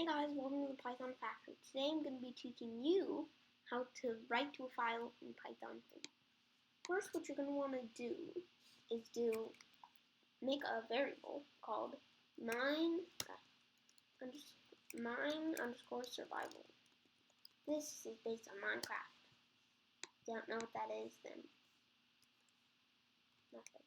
Hey guys, welcome to the Python Factory. Today I'm going to be teaching you how to write to a file in Python 3. First, what you're going to want to do is make a variable called mine underscore survival. This is based on Minecraft. If you don't know what that is, then nothing.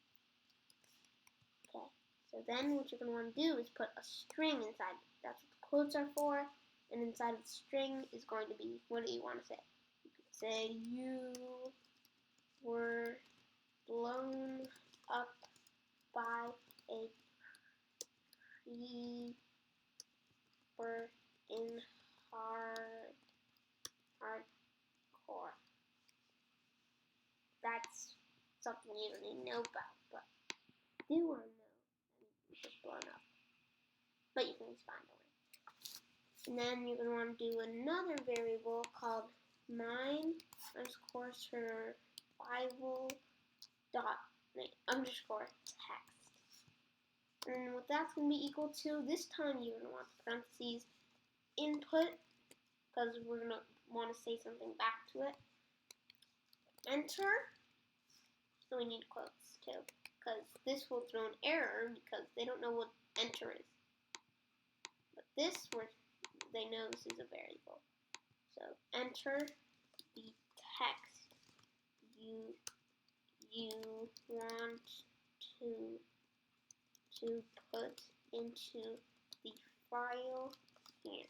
Okay, so then what you're going to want to do is put a string inside. That's what the quotes are for. And inside of the string is going to be, what do you want to say? You could say, you were blown up by a creeper in hardcore. That's something you don't even know about, but if you want to know, then you just blown up. But you can respond to it. And then you're going to want to do another variable called mine underscore survival dot underscore text. And what that's going to be equal to, this time you're going to want the parentheses input, because we're going to want to say something back to it. Enter, so we need quotes too, because this will throw an error because they don't know what enter is. But this word, they know this is a variable. So enter the text you want to put into the file here.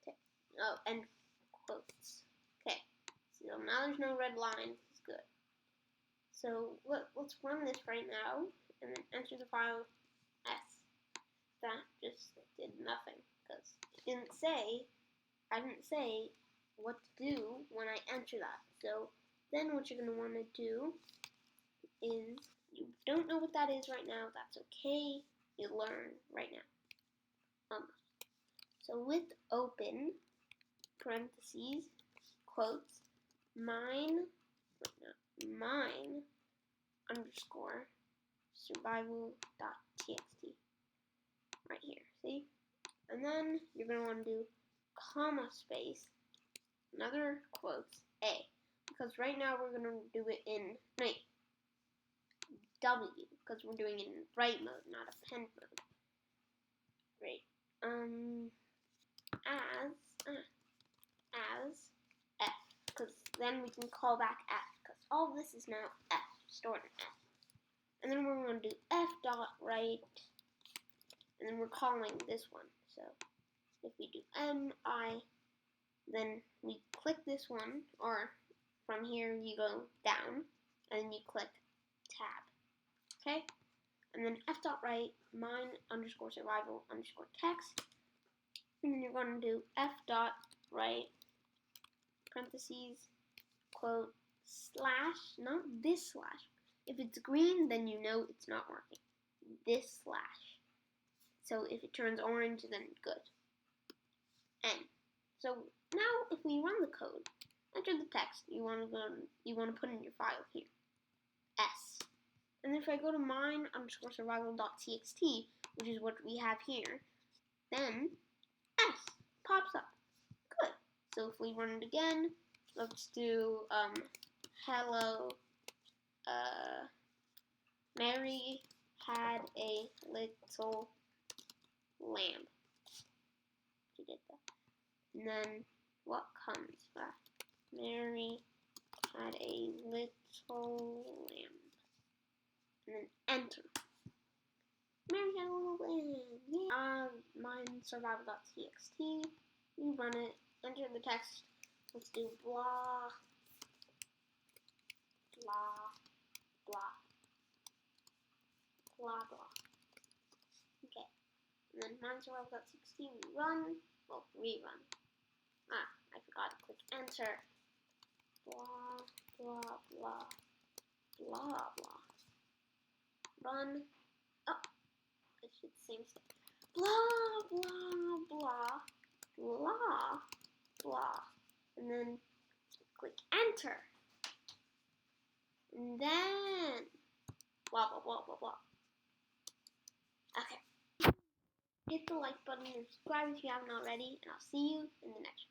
Okay. Oh, and quotes. Okay. So now there's no red line. It's good. So let's run this right now and then enter the file S. That just did nothing because I didn't say what to do when I enter that. So then what you're going to want to do is, you don't know what that is right now, that's okay, you learn right now. So with open, parentheses, quotes, mine underscore survival.txt. Right here, see? And then you're going to want to do comma space, another quotes, A. Because right now we're going to do it in, W, because we're doing it in write mode, not append mode. Great. As F, because then we can call back F, because all this is now F, stored in F. And then we're going to do F dot write, and then we're calling this one. So if we do MI, then we click this one, or from here you go down, and then you click tab. Okay? And then f.write mine underscore survival underscore text. And then you're going to do f.write parentheses quote slash, not this slash. If it's green, then you know it's not working. This slash. So if it turns orange, then good. N. So now if we run the code, enter the text you want to put in your file here. S. And if I go to mine underscore survival.txt, which is what we have here, then S pops up. Good. So if we run it again, let's do hello, Mary had a little lamb. She did that. And then what comes back? Mary had a little lamb. And then enter. Mary had a little lamb. Yeah. Mine survival.txt. You run it. Enter the text. Let's do blah, blah, blah, blah, blah. Okay. And then mine survival.txt. We run. Well, rerun. I forgot to click enter. Blah, blah, blah, blah, blah. Run. Oh, it's the same stuff. Blah, blah, blah, blah, blah. And then click enter. And then blah, blah, blah, blah, blah. Okay. hit the like button and subscribe if you haven't already, and I'll see you in the next one.